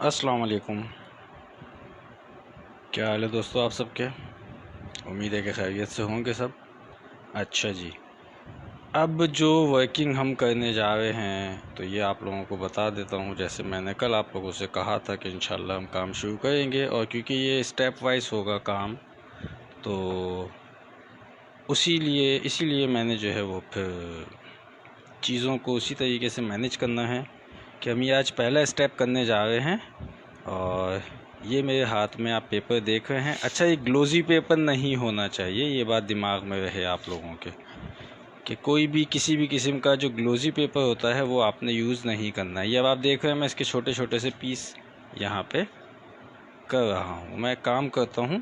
अस्सलाम वालेकुम। क्या हाल है दोस्तों आप सबके। उम्मीद है कि खैरियत से होंगे सब। अच्छा जी, अब जो वर्किंग हम करने जा रहे हैं तो ये आप लोगों को बता देता हूँ। जैसे मैंने कल आप लोगों से कहा था कि इंशाल्लाह हम काम शुरू करेंगे, और क्योंकि ये स्टेप वाइज होगा काम, तो इसीलिए मैंने जो है वो फिर चीज़ों को उसी तरीके से मैनेज करना है कि हम ये आज पहला स्टेप करने जा रहे हैं। और ये मेरे हाथ में आप पेपर देख रहे हैं। अच्छा, ये ग्लोजी पेपर नहीं होना चाहिए, ये बात दिमाग में रहे आप लोगों के कि कोई भी किसी भी किस्म का जो ग्लोजी पेपर होता है वो आपने यूज़ नहीं करना है। ये अब आप देख रहे हैं मैं इसके छोटे छोटे से पीस यहाँ पे कर रहा हूँ। मैं काम करता हूँ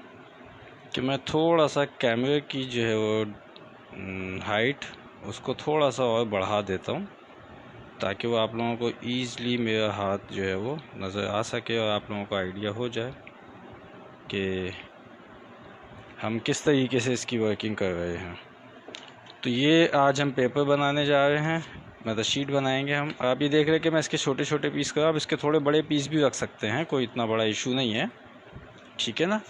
कि मैं थोड़ा सा कैमरे की जो है वो हाइट उसको थोड़ा सा और बढ़ा देता हूँ, ताकि वो आप लोगों को ईज़िली मेरा हाथ जो है वो नज़र आ सके और आप लोगों को आइडिया हो जाए कि हम किस तरीके से इसकी वर्किंग कर रहे हैं। तो ये आज हम पेपर बनाने जा रहे हैं, मतलब शीट बनाएंगे हम। आप ये देख रहे हैं कि मैं इसके छोटे छोटे पीस कर, आप इसके थोड़े बड़े पीस भी रख सकते हैं, कोई इतना बड़ा इशू नहीं है, ठीक है ना।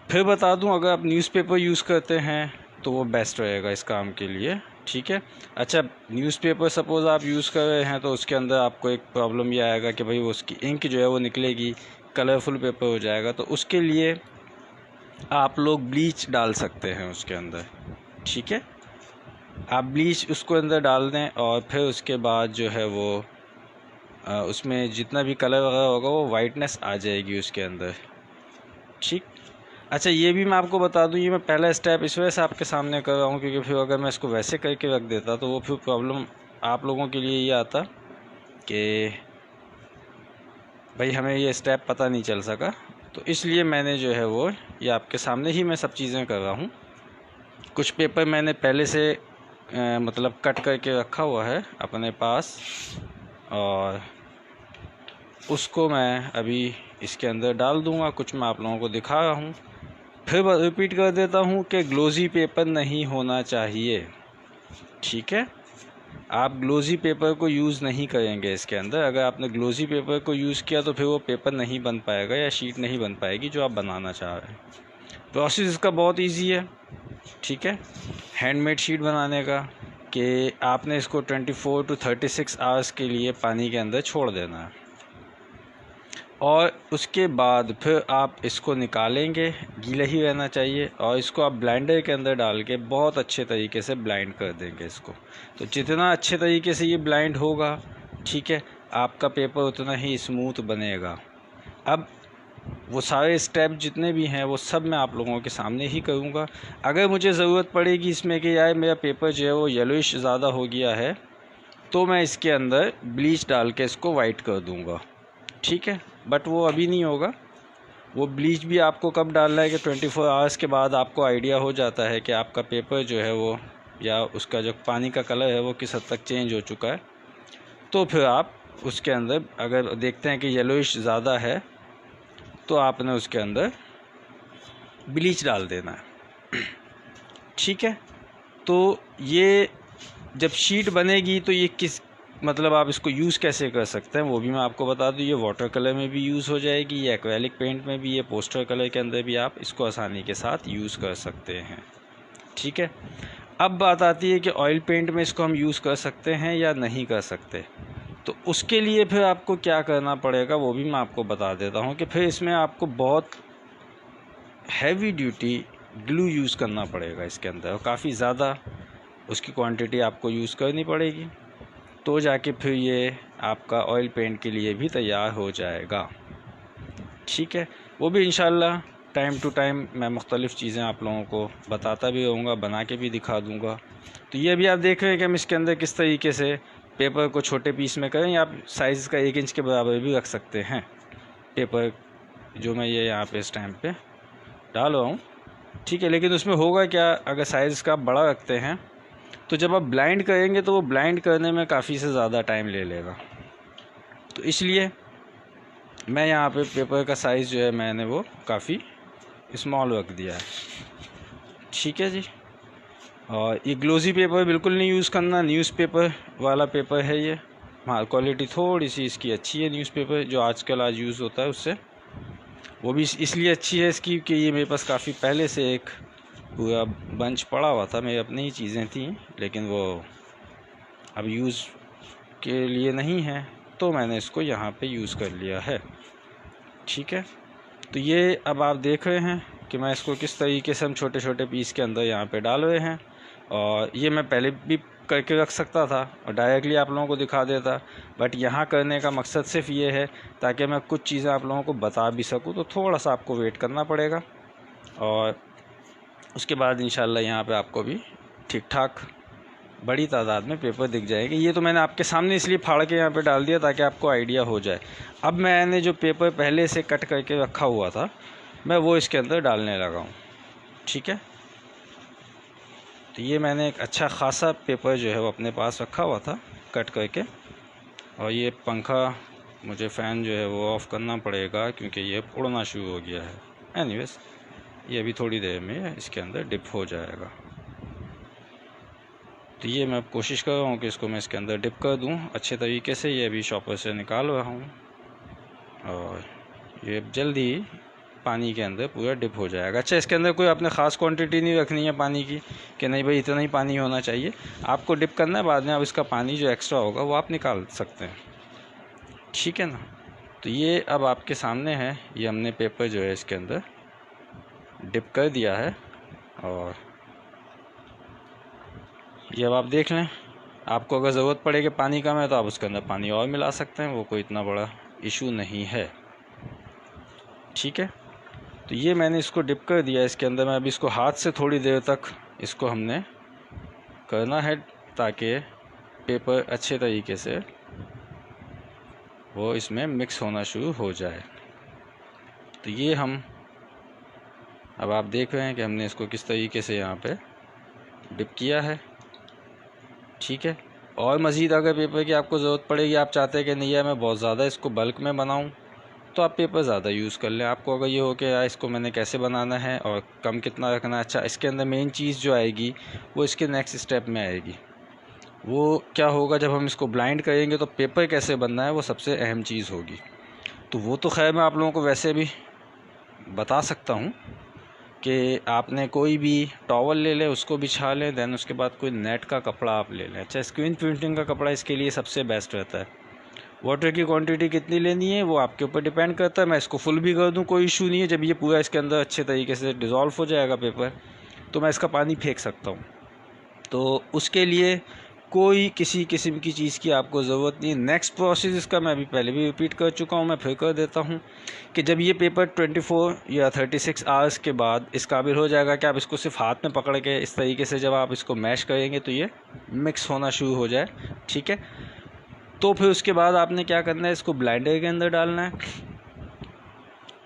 फिर बता दूं, अगर आप न्यूज़पेपर यूज़ करते हैं तो वो बेस्ट रहेगा इस काम के लिए, ठीक है। अच्छा, न्यूज़पेपर सपोज़ आप यूज़ कर रहे हैं तो उसके अंदर आपको एक प्रॉब्लम ये आएगा कि भाई वो उसकी इंक जो है वो निकलेगी, कलरफुल पेपर हो जाएगा। तो उसके लिए आप लोग ब्लीच डाल सकते हैं उसके अंदर, ठीक है। आप ब्लीच उसको अंदर डाल दें और फिर उसके बाद जो है वो उसमें जितना भी कलर वगैरह होगा वो वाइटनेस आ जाएगी उसके अंदर, ठीक। अच्छा, ये भी मैं आपको बता दूं, ये मैं पहला स्टेप इस वजह से आपके सामने कर रहा हूँ क्योंकि फिर अगर मैं इसको वैसे करके रख देता तो वो फिर प्रॉब्लम आप लोगों के लिए ये आता कि भाई हमें ये स्टेप पता नहीं चल सका। तो इसलिए मैंने जो है वो ये आपके सामने ही मैं सब चीज़ें कर रहा हूँ। कुछ पेपर मैंने पहले से मतलब कट करके रखा हुआ है अपने पास, और उसको मैं अभी इसके अंदर डाल दूँगा। कुछ मैं आप लोगों को दिखा रहा हूँ। फिर रिपीट कर देता हूँ कि ग्लोजी पेपर नहीं होना चाहिए, ठीक है। आप ग्लोजी पेपर को यूज़ नहीं करेंगे इसके अंदर। अगर आपने ग्लोजी पेपर को यूज़ किया तो फिर वो पेपर नहीं बन पाएगा या शीट नहीं बन पाएगी जो आप बनाना चाह रहे हैं। प्रोसेस इसका बहुत इजी है, ठीक है, हैंडमेड शीट बनाने का, कि आपने इसको 24 to 36 आवर्स के लिए पानी के अंदर छोड़ देना है, और उसके बाद फिर आप इसको निकालेंगे, गीला ही रहना चाहिए, और इसको आप ब्लेंडर के अंदर डाल के बहुत अच्छे तरीके से ब्लाइंड कर देंगे इसको। तो जितना अच्छे तरीके से ये ब्लाइंड होगा, ठीक है, आपका पेपर उतना ही स्मूथ बनेगा। अब वो सारे स्टेप जितने भी हैं वो सब मैं आप लोगों के सामने ही करूँगा। अगर मुझे ज़रूरत पड़ेगी इसमें कि यार मेरा पेपर जो है वो येलोइश ज़्यादा हो गया है, तो मैं इसके अंदर ब्लीच डाल के इसको वाइट कर दूँगा, ठीक है। बट वो अभी नहीं होगा। वो ब्लीच भी आपको कब डालना है कि 24 आवर्स के बाद आपको आइडिया हो जाता है कि आपका पेपर जो है वो, या उसका जो पानी का कलर है वो किस हद तक चेंज हो चुका है। तो फिर आप उसके अंदर अगर देखते हैं कि येलोइश ज़्यादा है तो आपने उसके अंदर ब्लीच डाल देना है, ठीक है। तो ये जब शीट बनेगी तो ये किस मतलब आप इसको यूज़ कैसे कर सकते हैं वो भी मैं आपको बता दूँ। ये वाटर कलर में भी यूज़ हो जाएगी, ये एक्रेलिक पेंट में भी, ये पोस्टर कलर के अंदर भी आप इसको आसानी के साथ यूज़ कर सकते हैं, ठीक है। अब बात आती है कि ऑयल पेंट में इसको हम यूज़ कर सकते हैं या नहीं कर सकते। तो उसके लिए फिर आपको क्या करना पड़ेगा वो भी मैं आपको बता देता हूँ कि फिर इसमें आपको बहुत हैवी ड्यूटी ग्लू यूज़ करना पड़ेगा इसके अंदर, और काफ़ी ज़्यादा उसकी क्वांटिटी आपको यूज़ करनी पड़ेगी, तो जाके फिर ये आपका ऑयल पेंट के लिए भी तैयार हो जाएगा, ठीक है। वो भी इंशाल्लाह टाइम टू टाइम मैं मुख्तलिफ़ चीज़ें आप लोगों को बताता भी रहूँगा, बना के भी दिखा दूँगा। तो ये भी आप देख रहे हैं कि हम इसके अंदर किस तरीके से पेपर को छोटे पीस में करें, या आप साइज़ का 1 इंच के बराबर भी रख सकते हैं पेपर, जो मैं ये यहाँ पे इस टाइम पे डाल रहा हूँ, ठीक है। लेकिन उसमें होगा क्या, अगर साइज़ का बड़ा रखते हैं तो जब आप ब्लाइंड करेंगे तो वो ब्लाइंड करने में काफ़ी से ज़्यादा टाइम ले लेगा। तो इसलिए मैं यहाँ पे पेपर का साइज़ जो है मैंने वो काफ़ी स्मॉल रख दिया है, ठीक है जी। और ये ग्लोजी पेपर बिल्कुल नहीं यूज़ करना, न्यूज़पेपर वाला पेपर है ये, हाँ, क्वालिटी थोड़ी सी इसकी अच्छी है न्यूज़पेपर जो आजकल आज यूज़ होता है उससे। वो भी इसलिए अच्छी है इसकी कि ये मेरे पास काफ़ी पहले से एक पूरा बंच पड़ा हुआ था, मेरी अपनी ही चीज़ें थी, लेकिन वो अब यूज़ के लिए नहीं है, तो मैंने इसको यहाँ पे यूज़ कर लिया है। ठीक है, तो ये अब आप देख रहे हैं कि मैं इसको किस तरीके से हम छोटे छोटे पीस के अंदर यहाँ पे डाल रहे हैं। और ये मैं पहले भी करके रख सकता था और डायरेक्टली आप लोगों को दिखा देता, बट यहाँ करने का मकसद सिर्फ ये है ताकि मैं कुछ चीज़ें आप लोगों को बता भी सकूँ। तो थोड़ा सा आपको वेट करना पड़ेगा और उसके बाद इंशाल्लाह यहाँ पे आपको भी ठीक ठाक बड़ी तादाद में पेपर दिख जाएंगे। ये तो मैंने आपके सामने इसलिए फाड़ के यहाँ पे डाल दिया ताकि आपको आइडिया हो जाए। अब मैंने जो पेपर पहले से कट करके रखा हुआ था मैं वो इसके अंदर डालने लगा हूँ। ठीक है, तो ये मैंने एक अच्छा खासा पेपर जो है वो अपने पास रखा हुआ था कट करके। और ये पंखा मुझे फ़ैन जो है वो ऑफ़ करना पड़ेगा क्योंकि ये उड़ना शुरू हो गया है। एनीवेज, ये अभी थोड़ी देर में इसके अंदर डिप हो जाएगा। तो ये मैं कोशिश कर रहा हूँ कि इसको मैं इसके अंदर डिप कर दूँ अच्छे तरीके से। ये अभी शॉपर से निकाल रहा हूँ और ये जल्दी पानी के अंदर पूरा डिप हो जाएगा। अच्छा, इसके अंदर कोई आपने ख़ास क्वांटिटी नहीं रखनी है पानी की कि नहीं भाई इतना ही पानी होना चाहिए। आपको डिप करना है, बाद में आप इसका पानी जो एक्स्ट्रा होगा वो आप निकाल सकते हैं। ठीक है ना, तो ये अब आपके सामने है, ये हमने पेपर जो है इसके अंदर डिप कर दिया है और ये अब आप देख लें। आपको अगर ज़रूरत पड़ेगी पानी कम है तो आप उसके अंदर पानी और मिला सकते हैं, वो कोई इतना बड़ा इशू नहीं है। ठीक है, तो ये मैंने इसको डिप कर दिया इसके अंदर। मैं अभी इसको हाथ से थोड़ी देर तक इसको हमने करना है ताकि पेपर अच्छे तरीके से वो इसमें मिक्स होना शुरू हो जाए। तो ये हम अब आप देख रहे हैं कि हमने इसको किस तरीके से यहाँ पे डिप किया है। ठीक है, और मज़ीद अगर पेपर की आपको ज़रूरत पड़ेगी, आप चाहते हैं कि नहीं यार मैं बहुत ज़्यादा इसको बल्क में बनाऊं, तो आप पेपर ज़्यादा यूज़ कर लें। आपको अगर ये हो कि यार इसको मैंने कैसे बनाना है और कम कितना रखना है, अच्छा इसके अंदर मेन चीज़ जो आएगी वो इसके नेक्स्ट स्टेप में आएगी। वो क्या होगा, जब हम इसको ब्लाइंड करेंगे तो पेपर कैसे बनना है वो सबसे अहम चीज़ होगी। तो वो तो खैर मैं आप लोगों को वैसे भी बता सकता हूँ कि आपने कोई भी टॉवल ले लें, उसको बिछा लें, दैन उसके बाद कोई नेट का कपड़ा आप ले लें। अच्छा, स्क्रीन प्रिंटिंग का कपड़ा इसके लिए सबसे बेस्ट रहता है। वाटर की क्वांटिटी कितनी लेनी है वो आपके ऊपर डिपेंड करता है। मैं इसको फुल भी कर दूं कोई इशू नहीं है। जब ये पूरा इसके अंदर अच्छे तरीके से डिज़ोल्व हो जाएगा पेपर, तो मैं इसका पानी फेंक सकता हूँ। तो उसके लिए कोई किसी किस्म की चीज़ की आपको ज़रूरत नहीं। नेक्स्ट प्रोसेस इसका मैं अभी पहले भी रिपीट कर चुका हूँ, मैं फिर कर देता हूँ कि जब ये पेपर 24 या 36 आवर्स के बाद इस काबिल हो जाएगा कि आप इसको सिर्फ हाथ में पकड़ के इस तरीके से जब आप इसको मैश करेंगे तो ये मिक्स होना शुरू हो जाए। ठीक है, तो फिर उसके बाद आपने क्या करना है, इसको ब्लेंडर के अंदर डालना है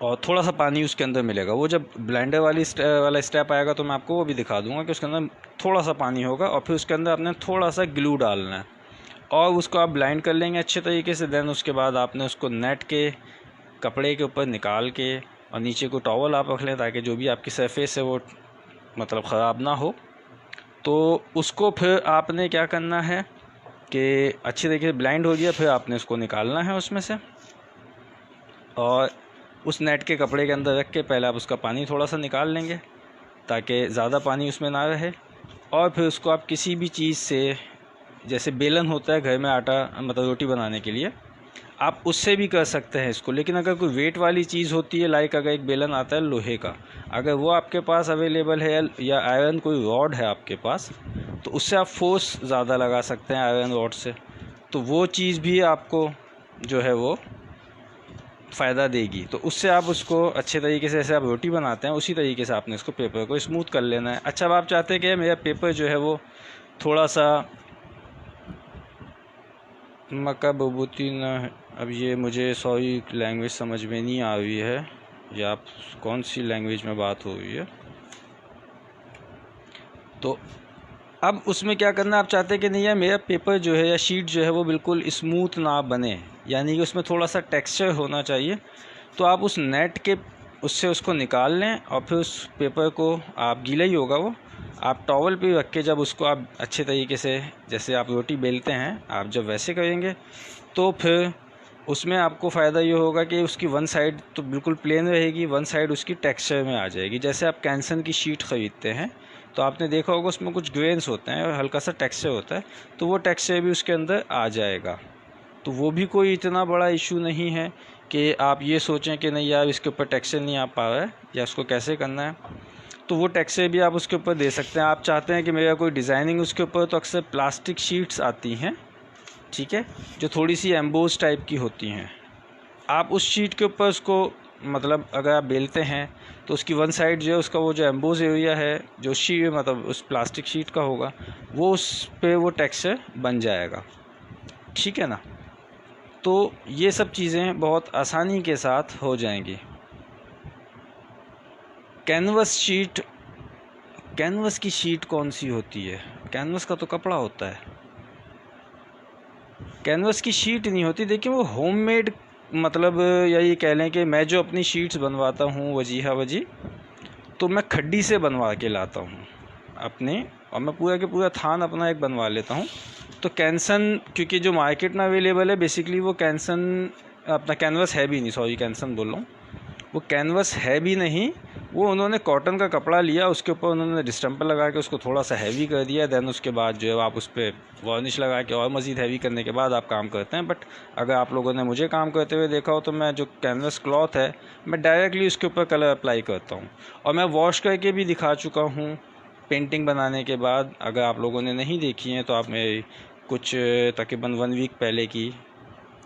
और थोड़ा सा पानी उसके अंदर मिलेगा। वो जब ब्लेंडर वाला स्टेप आएगा तो मैं आपको वो भी दिखा दूंगा कि उसके अंदर थोड़ा सा पानी होगा और फिर उसके अंदर आपने थोड़ा सा ग्लू डालना है और उसको आप ब्लाइंड कर लेंगे अच्छे तरीके से। देन उसके बाद आपने उसको नेट के कपड़े के ऊपर निकाल के और नीचे को टॉवल आप रख लें ताकि जो भी आपकी सरफेस है वो मतलब ख़राब ना हो। तो उसको फिर आपने क्या करना है कि अच्छी तरीके से ब्लाइंड हो गया, फिर आपने उसको निकालना है उसमें से और उस नेट के कपड़े के अंदर रख के पहले आप उसका पानी थोड़ा सा निकाल लेंगे ताकि ज़्यादा पानी उसमें ना रहे। और फिर उसको आप किसी भी चीज़ से, जैसे बेलन होता है घर में आटा मतलब रोटी बनाने के लिए, आप उससे भी कर सकते हैं इसको। लेकिन अगर कोई वेट वाली चीज़ होती है, लाइक अगर एक बेलन आता है लोहे का, अगर वो आपके पास अवेलेबल है या आयरन कोई रॉड है आपके पास, तो उससे आप फोर्स ज़्यादा लगा सकते हैं आयरन रॉड से। तो वो चीज़ भी आपको जो है वो फ़ायदा देगी। तो उससे आप उसको अच्छे तरीके से, जैसे आप रोटी बनाते हैं उसी तरीके से आपने इसको पेपर को स्मूथ कर लेना है। अच्छा, अब आप चाहते हैं कि मेरा पेपर जो है वो थोड़ा सा मक्का बबूती ना, अब ये मुझे सॉरी लैंग्वेज समझ में नहीं आ रही है, या आप कौन सी लैंग्वेज में बात हो रही है। तो अब उसमें क्या करना, आप चाहते हैं कि नहीं यार मेरा पेपर जो है या शीट जो है वो बिल्कुल स्मूथ ना बने, यानी कि उसमें थोड़ा सा टेक्सचर होना चाहिए, तो आप उस नेट के उससे उसको निकाल लें और फिर उस पेपर को, आप गीला ही होगा वो, आप टॉवल पे रख के जब उसको आप अच्छे तरीके से, जैसे आप रोटी बेलते हैं, आप जब वैसे करेंगे तो फिर उसमें आपको फ़ायदा ये होगा कि उसकी वन साइड तो बिल्कुल प्लेन रहेगी, वन साइड उसकी टेक्सचर में आ जाएगी। जैसे आप कैंसन की शीट ख़रीदते हैं तो आपने देखा होगा उसमें कुछ ग्रेन्स होते हैं और हल्का सा टेक्सचर होता है, तो वो टेक्सचर भी उसके अंदर आ जाएगा। तो वो भी कोई इतना बड़ा इशू नहीं है कि आप ये सोचें कि नहीं यार इसके ऊपर टेक्सचर नहीं आ पा रहा है या उसको कैसे करना है, तो वो टेक्सचर भी आप उसके ऊपर दे सकते हैं। आप चाहते हैं कि मेरा कोई डिज़ाइनिंग उसके ऊपर, तो अक्सर प्लास्टिक शीट्स आती हैं, ठीक है, जो थोड़ी सी एम्बोज टाइप की होती हैं। आप उस शीट के ऊपर उसको मतलब अगर आप बेलते हैं तो उसकी वन साइड जो है उसका वो जो एम्बोज एरिया है जो शीट मतलब उस प्लास्टिक शीट का होगा वो उस पे वो टेक्सचर बन जाएगा, ठीक है ना। तो ये सब चीज़ें बहुत आसानी के साथ हो जाएंगी। कैनवस शीट, कैनवस की शीट कौन सी होती है? कैनवस का तो कपड़ा होता है, कैनवस की शीट नहीं होती। देखिए वो होममेड मतलब या ये कह लें कि मैं जो अपनी शीट्स बनवाता हूँ वजीहा वजी, तो मैं खड्डी से बनवा के लाता हूँ अपने, और मैं पूरा के पूरा थान अपना एक बनवा लेता हूँ। तो कैंसन क्योंकि जो मार्केट में अवेलेबल है बेसिकली वो कैंसन अपना कैनवस है भी नहीं, सॉरी कैंसन बोल रहा हूँ, वो कैनवस है भी नहीं। वो उन्होंने कॉटन का कपड़ा लिया, उसके ऊपर उन्होंने डिस्टेंपर लगा के उसको थोड़ा सा हैवी कर दिया, देन उसके बाद जो है आप उस पर वार्निश लगा के और मज़ीद हैवी करने के बाद आप काम करते हैं। बट अगर आप लोगों ने मुझे काम करते हुए देखा हो तो मैं जो कैनवस क्लॉथ है मैं डायरेक्टली उसके ऊपर कलर अप्लाई करता हूँ, और मैं वॉश करके भी दिखा चुका हूँ पेंटिंग बनाने के बाद। अगर आप लोगों ने नहीं देखी हैं तो आप मेरी कुछ तकरीबन 1 वीक पहले की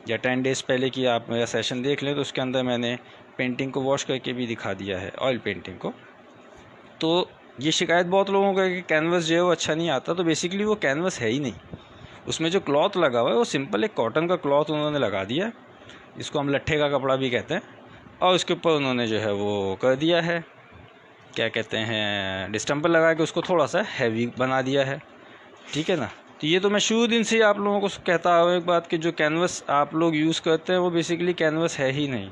या 10 डेज़ पहले की आप मेरा सेशन देख लें, तो उसके अंदर मैंने पेंटिंग को वॉश करके भी दिखा दिया है, ऑयल पेंटिंग को। तो ये शिकायत बहुत लोगों को है कि कैनवस जो है वो अच्छा नहीं आता, तो बेसिकली वो कैनवस है ही नहीं, उसमें जो क्लॉथ लगा हुआ है वो सिंपल एक कॉटन का क्लॉथ उन्होंने लगा दिया, जिसको हम लट्ठे का कपड़ा भी कहते हैं, और उसके ऊपर उन्होंने जो है वो कर दिया है, क्या कहते हैं, डिस्टेंपर लगा के उसको थोड़ा सा हैवी बना दिया है, ठीक है ना। तो ये तो मैं शुरू दिन से ही आप लोगों को कहता हूँ एक बात कि जो कैनवस आप लोग यूज़ करते हैं वो बेसिकली कैनवस है ही नहीं।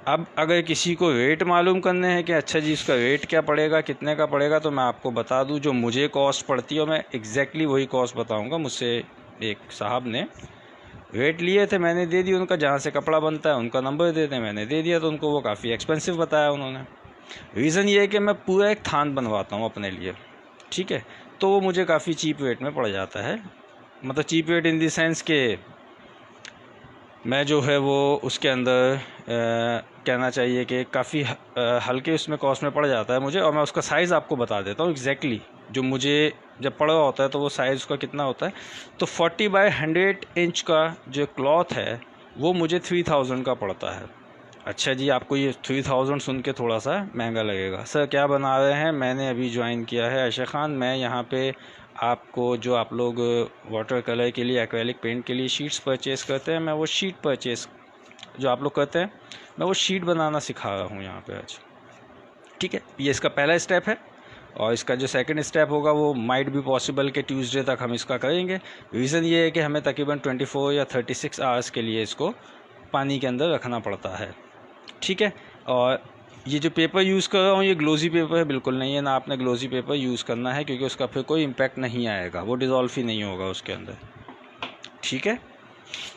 अब अगर किसी को रेट मालूम करने हैं कि अच्छा जी इसका रेट क्या पड़ेगा, कितने का पड़ेगा, तो मैं आपको बता दूं जो मुझे कॉस्ट पड़ती है, और मैं एग्जैक्टली वही कॉस्ट बताऊंगा। मुझसे एक साहब ने रेट लिए थे, मैंने दे दिया, उनका जहाँ से कपड़ा बनता है उनका नंबर दे दें, मैंने दे दिया, तो उनको वो काफ़ी एक्सपेंसिव बताया उन्होंने। रीज़न ये है कि मैं पूरा एक थान बनवाता हूँ अपने लिए, ठीक है, तो वो मुझे काफ़ी चीप रेट में पड़ जाता है। मतलब cheap rate in the sense के मैं जो है वो उसके अंदर कहना चाहिए कि काफ़ी हल्के उसमें कॉस्ट में पड़ जाता है मुझे, और मैं उसका साइज़ आपको बता देता हूँ एग्जैक्टली जो मुझे जब पड़ा होता है तो वो साइज़ उसका कितना होता है। तो 40 बाय 100 इंच का जो क्लॉथ है वो मुझे 3000 का पड़ता है। अच्छा जी, आपको ये 3000 सुन के थोड़ा सा महंगा लगेगा। सर क्या बना रहे हैं? मैंने अभी ज्वाइन किया है आयशा खान, मैं यहाँ पे आपको जो आप लोग वाटर कलर के लिए, एक्रेलिक पेंट के लिए शीट्स परचेज़ करते हैं, मैं वो शीट परचेज़ जो आप लोग करते हैं मैं वो शीट बनाना सिखा रहा हूँ यहाँ पे आज, ठीक है। ये इसका पहला स्टेप है, और इसका जो सेकंड स्टेप होगा वो माइट भी पॉसिबल कि ट्यूसडे तक हम इसका करेंगे। रीज़न ये है कि हमें तकरीबन 24 या 36 आवर्स के लिए इसको पानी के अंदर रखना पड़ता है, ठीक है। और ये जो पेपर यूज़ कर रहा हूँ ये ग्लोजी पेपर है, बिल्कुल नहीं है ना, आपने ग्लोजी पेपर यूज़ करना है क्योंकि उसका फिर कोई इम्पैक्ट नहीं आएगा, वो डिज़ोल्व ही नहीं होगा उसके अंदर, ठीक है।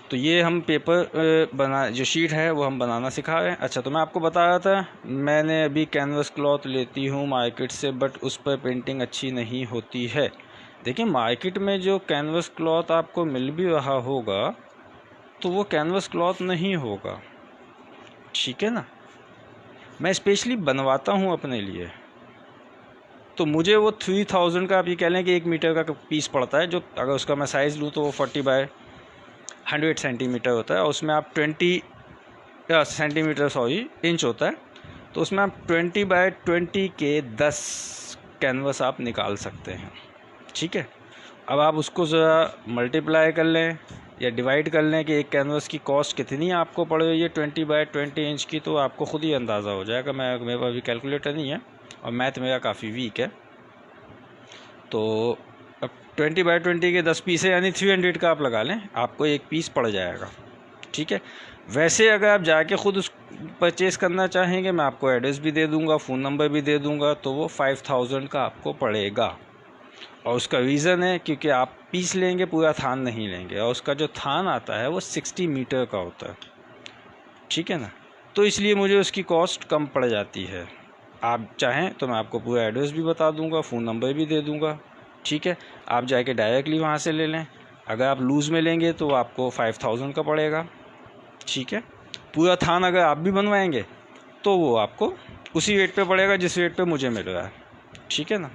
तो ये हम पेपर बना जो शीट है वो हम बनाना सिखा रहे हैं। अच्छा, तो मैं आपको बता रहा था मैंने अभी कैनवस क्लॉथ लेती हूँ मार्केट से, बट उस पर पेंटिंग अच्छी नहीं होती है। देखिए मार्केट में जो कैनवस क्लॉथ आपको मिल भी रहा होगा तो वो कैनवस क्लॉथ नहीं होगा, ठीक है ना। मैं स्पेशली बनवाता हूँ अपने लिए, तो मुझे वो 3000 का आप ये कह लें कि 1 मीटर का पीस पड़ता है, जो अगर उसका मैं साइज़ लूँ तो वो 40 बाय 100 सेंटीमीटर होता है, और उसमें आप 20 सेंटीमीटर इंच होता है, तो उसमें आप 20 बाय 20 के 10 कैनवस आप निकाल सकते हैं, ठीक है। अब आप उसको ज़रा मल्टीप्लाई कर लें या डिवाइड कर लें कि एक कैनवस की कॉस्ट कितनी आपको पड़ रही है 20 बाय 20 इंच की, तो आपको ख़ुद ही अंदाज़ा हो जाएगा। मेरे पास अभी कैलकुलेटर नहीं है और मैथ मेरा काफ़ी वीक है, तो अब 20 बाय 20 के 10 पीस है यानी 300 का आप लगा लें, आपको एक पीस पड़ जाएगा, ठीक है। वैसे अगर आप जाके ख़ुद उस परचेज़ करना चाहेंगे, मैं आपको एड्रेस भी दे दूँगा, फ़ोन नंबर भी दे दूँगा, तो वो 5000 का आपको पड़ेगा। और उसका रीज़न है क्योंकि आप पीस लेंगे, पूरा थान नहीं लेंगे। और उसका जो थान आता है वो 60 मीटर का होता है, ठीक है ना। तो इसलिए मुझे उसकी कॉस्ट कम पड़ जाती है। आप चाहें तो मैं आपको पूरा एड्रेस भी बता दूंगा, फ़ोन नंबर भी दे दूंगा, ठीक है। आप जाके डायरेक्टली वहाँ से ले लें। अगर आप लूज़ में लेंगे तो आपको 5000 का पड़ेगा, ठीक है। पूरा थान अगर आप भी बनवाएंगे तो वो आपको उसी रेट पे पड़ेगा जिस रेट पे मुझे मिल रहा है, ठीक है ना।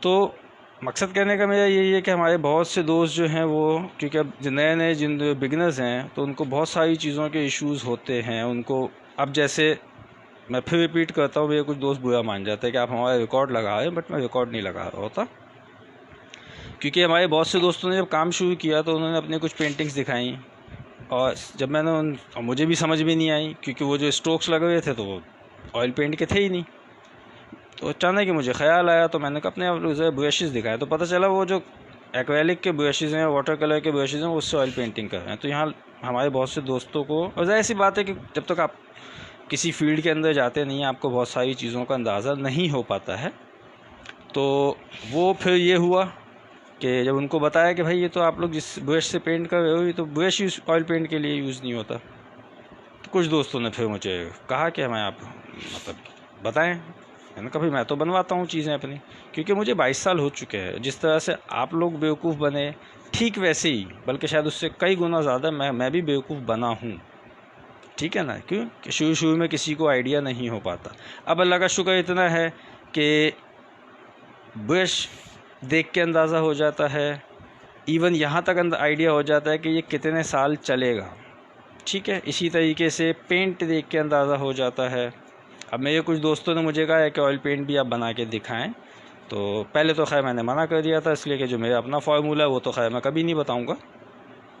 तो मकसद कहने का मेरा यही है कि हमारे बहुत से दोस्त जो हैं वो, क्योंकि अब नए नए जिन बिगनर्स हैं तो उनको बहुत सारी चीज़ों के इश्यूज़ होते हैं उनको। अब जैसे मैं फिर रिपीट करता हूँ, मेरे कुछ दोस्त बुरा मान जाते हैं कि आप हमारा रिकॉर्ड लगा रहे हैं, बट मैं रिकॉर्ड नहीं लगा रहा होता। क्योंकि हमारे बहुत से दोस्तों ने जब काम शुरू किया तो उन्होंने अपने कुछ पेंटिंग्स दिखाई, और जब मैंने मुझे भी समझ में नहीं आई, क्योंकि वो जो स्ट्रोक्स लगे हुए थे तो वो ऑयल पेंट के थे ही नहीं। तो अचानक ही मुझे ख्याल आया, तो मैंने अपने आप ब्रशेज़ दिखाए, तो पता चला वो जो एक्रेलिक के ब्रशेज़ हैं, वाटर कलर के ब्रशेज़ हैं, उससे ऑयल पेंटिंग कर रहे हैं। तो यहाँ हमारे बहुत से दोस्तों को, और ज़ाहिर सी बात है कि जब तक आप किसी फील्ड के अंदर जाते नहीं, आपको बहुत सारी चीज़ों का अंदाज़ा नहीं हो पाता है। तो वो फिर ये हुआ कि जब उनको बताया कि भाई ये तो आप लोग जिस ब्रश से पेंट कर रहे हो, ये तो ब्रश यूज़ ऑयल पेंट के लिए यूज़ नहीं होता। तो कुछ दोस्तों ने फिर मुझे कहा कि हमें आप मतलब बताएं। मैंने कहा भाई मैं तो बनवाता हूँ चीज़ें अपनी, क्योंकि मुझे 22 साल हो चुके हैं। जिस तरह से आप लोग बेवकूफ़ बने, ठीक वैसे ही, बल्कि शायद उससे कई गुना ज़्यादा मैं भी बेवकूफ़ बना हूँ, ठीक है ना। क्यों कि शुरू में किसी को आइडिया नहीं हो पाता। अब अल्लाह का शुक्र इतना है कि ब्रश देख के अंदाज़ा हो जाता है, इवन यहाँ तक आइडिया हो जाता है कि ये कितने साल चलेगा, ठीक है। इसी तरीके से पेंट देख के अंदाज़ा हो जाता है। अब मेरे कुछ दोस्तों ने मुझे कहा है कि ऑयल पेंट भी आप बना के दिखाएं, तो पहले तो खैर मैंने मना कर दिया था, इसलिए कि जो मेरा अपना फार्मूला है वो तो खैर मैं कभी नहीं बताऊंगा,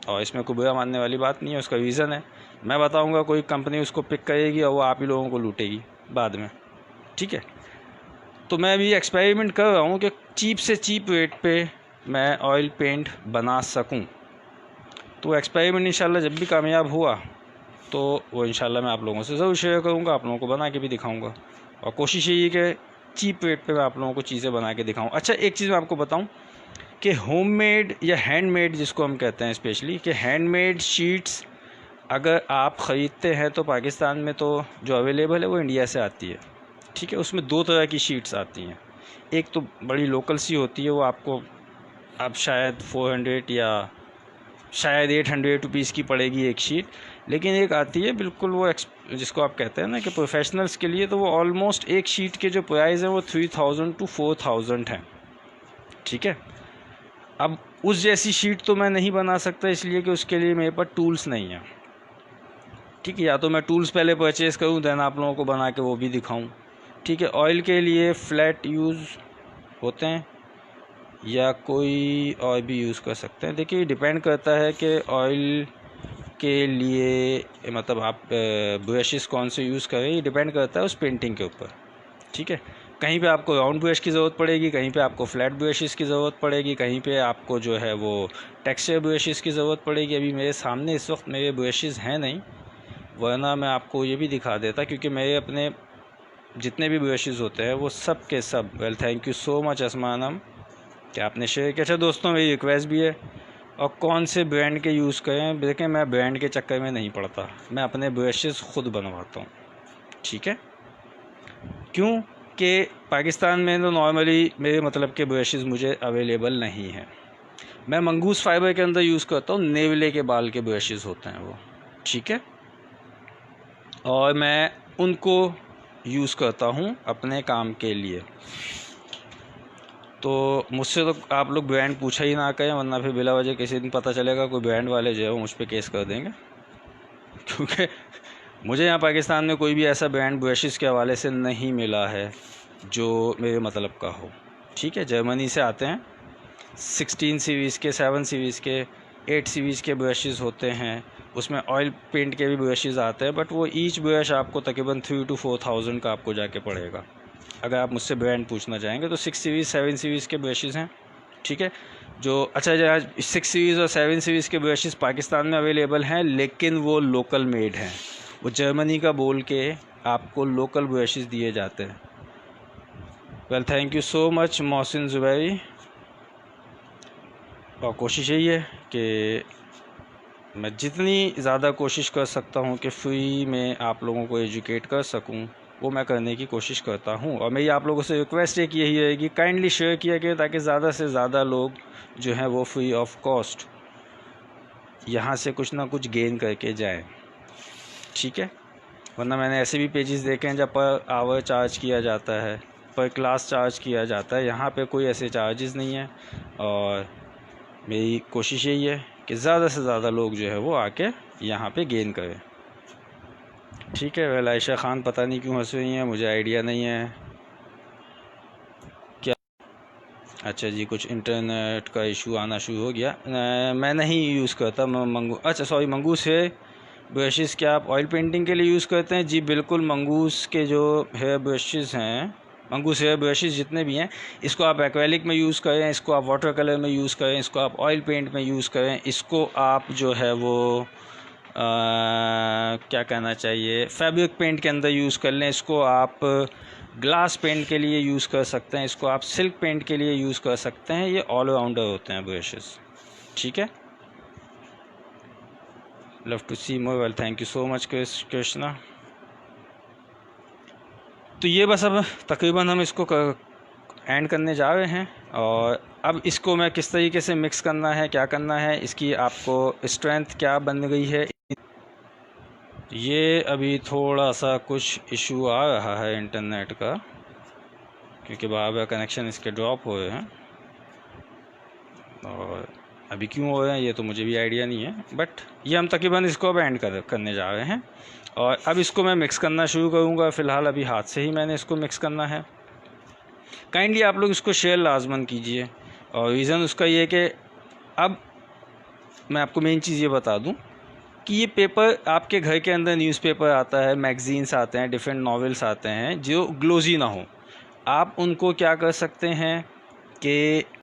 और इसमें कोई बुरा मानने वाली बात नहीं है। उसका रीज़न है, मैं बताऊंगा कोई कंपनी उसको पिक करेगी और वो आप ही लोगों को लूटेगी बाद में, ठीक है। तो मैं भी एक्सपेरिमेंट कर रहा हूँ कि चीप से चीप रेट पे मैं ऑयल पेंट बना सकूँ। तो एक्सपेरिमेंट इंशाल्लाह जब भी कामयाब हुआ तो वो इंशाल्लाह मैं आप लोगों से ज़रूर शेयर करूँगा, आप लोगों को बना के भी दिखाऊँगा। और कोशिश यही है कि चीप रेट पे मैं आप लोगों को चीज़ें बना के दिखाऊँ। अच्छा, एक चीज़ मैं आपको बताऊँ कि होममेड या हैंडमेड जिसको हम कहते हैं स्पेशली, कि हैंडमेड शीट्स अगर आप ख़रीदते हैं तो पाकिस्तान में तो जो अवेलेबल है वो इंडिया से आती है, ठीक है। उसमें 2 तरह की शीट्स आती हैं। एक तो बड़ी लोकल सी होती है, वो आपको अब शायद 400 या शायद 800 रुपीज़ की पड़ेगी एक शीट। लेकिन एक आती है बिल्कुल वो जिसको आप कहते हैं ना कि प्रोफेशनल्स के लिए, तो वो ऑलमोस्ट एक शीट के जो प्राइस है वो 3000 to 4000 हैं, ठीक है। अब उस जैसी शीट तो मैं नहीं बना सकता, इसलिए कि उसके लिए मेरे पास टूल्स नहीं है, ठीक है। या तो मैं टूल्स पहले परचेज़ करूँ, दैन आप लोगों को बना के वो भी दिखाऊँ, ठीक है। ऑयल के लिए फ्लैट यूज़ होते हैं या कोई और भी यूज़ कर सकते हैं। देखिए डिपेंड करता है कि ऑयल के लिए मतलब आप ब्रशेस कौन से यूज़ करें, ये डिपेंड करता है उस पेंटिंग के ऊपर, ठीक है। कहीं पे आपको राउंड ब्रश की ज़रूरत पड़ेगी, कहीं पे आपको फ्लैट ब्रशेस की ज़रूरत पड़ेगी, कहीं पे आपको जो है वो टेक्सचर ब्रशेस की ज़रूरत पड़ेगी। अभी मेरे सामने इस वक्त मेरे ब्रशेस हैं नहीं, वरना मैं आपको ये भी दिखा देता, क्योंकि मेरे अपने जितने भी ब्रशेस होते हैं वो सब के सब, well thank you so much असमानम कि आपने शेयर किया। अच्छा दोस्तों, मेरी रिक्वेस्ट भी है, और कौन से ब्रांड के यूज़ करें, देखें मैं ब्रांड के चक्कर में नहीं पड़ता, मैं अपने ब्रशेस ख़ुद बनवाता हूँ, ठीक है। क्यों कि पाकिस्तान में तो नॉर्मली मेरे मतलब के ब्रशेस मुझे अवेलेबल नहीं हैं। मैं मंगूस फाइबर के अंदर यूज़ करता हूँ, नेवले के बाल के ब्रशेस होते हैं वो, ठीक है। और मैं उनको यूज़ करता हूँ अपने काम के लिए। तो मुझसे तो आप लोग ब्रांड पूछा ही ना करें, वरना फिर बिला वजह किसी दिन पता चलेगा कोई ब्रांड वाले जो है वो मुझ पर केस कर देंगे। क्योंकि मुझे यहाँ पाकिस्तान में कोई भी ऐसा ब्रांड ब्रशेस के हवाले से नहीं मिला है जो मेरे मतलब का हो, ठीक है। जर्मनी से आते हैं 16 सीरीज़ के, 7 सीरीज़ के, 8 सीरीज़ के ब्रशेस होते हैं, उसमें ऑयल पेंट के भी ब्रशेस आते हैं, बट वो ईच ब्रश आपको तकरीबन 3 to 4000 का आपको जाके पड़ेगा। अगर आप मुझसे ब्रांड पूछना चाहेंगे तो 6 सीरीज़ 7 सीरीज़ के ब्रशेस हैं, ठीक है। जो अच्छा 6 सीरीज़ और 7 सीरीज़ के ब्रशेस पाकिस्तान में अवेलेबल हैं, लेकिन वो लोकल मेड हैं, वो जर्मनी का बोल के आपको लोकल ब्रशेस दिए जाते हैं। Well thank you so much Mohsin Zubairi और कोशिश यही है कि मैं जितनी ज़्यादा कोशिश कर सकता हूँ कि फ्री में आप लोगों को एजुकेट कर सकूँ, वो मैं करने की कोशिश करता हूँ। और मेरी आप लोगों से रिक्वेस्ट एक यही है कि काइंडली शेयर किया गया ताकि ज़्यादा से ज़्यादा लोग जो हैं वो फ्री ऑफ कॉस्ट यहाँ से कुछ ना कुछ गेन करके जाएं, ठीक है। वरना मैंने ऐसे भी पेजेस देखे हैं जब पर आवर चार्ज किया जाता है, पर क्लास चार्ज किया जाता है। यहाँ पे कोई ऐसे चार्जेस नहीं है और मेरी कोशिश यही है कि ज़्यादा से ज़्यादा लोग जो है वो आके यहाँ पे गेन करें, ठीक है। वेल आयशा ख़ान पता नहीं क्यों हंस रही हैं, मुझे आइडिया नहीं है क्या। अच्छा जी, कुछ इंटरनेट का इशू आना शुरू हो गया। मैं नहीं यूज़ करता मंगूस है ब्रशेज़। क्या आप ऑयल पेंटिंग के लिए यूज़ करते हैं? जी बिल्कुल, मंगूस के जो हेयर ब्रशेज़ हैं, मंगूस हेयर ब्रशेज़ जितने भी हैं, इसको आप एक्रेलिक में यूज़ करें, इसको आप वाटर कलर में यूज़ करें, इसको आप ऑयल पेंट में यूज़ करें, इसको आप जो है वो क्या कहना चाहिए, फैब्रिक पेंट के अंदर यूज़ कर लें, इसको आप ग्लास पेंट के लिए यूज़ कर सकते हैं, इसको आप सिल्क पेंट के लिए यूज़ कर सकते हैं। ये ऑलराउंडर होते हैं ब्रशेज़, ठीक है। Love to see more. Well thank you so much Krishna. तो ये बस अब तकरीबन हम इसको एंड करने जा रहे हैं और अब इसको मैं किस तरीके से मिक्स करना है, क्या करना है, इसकी आपको स्ट्रेंथ क्या बन गई है। ये अभी थोड़ा सा कुछ इशू आ रहा है इंटरनेट का, क्योंकि बार बार कनेक्शन इसके ड्रॉप हो रहे हैं और अभी क्यों हो रहे हैं ये तो मुझे भी आइडिया नहीं है। बट ये हम तकरीबन इसको अब एंड करने जा रहे हैं और अब इसको मैं मिक्स करना शुरू करूँगा। फ़िलहाल अभी हाथ से ही मैंने इसको मिक्स करना है। काइंडली आप लोग इसको शेयर लाजमन कीजिए और रीज़न उसका ये है कि अब मैं आपको मेन चीज़ ये बता दूं कि ये पेपर आपके घर के अंदर न्यूज़पेपर आता है, मैगज़ीन्स आते हैं, डिफरेंट नॉवेल्स आते हैं जो ग्लोजी ना हो। आप उनको क्या कर सकते हैं कि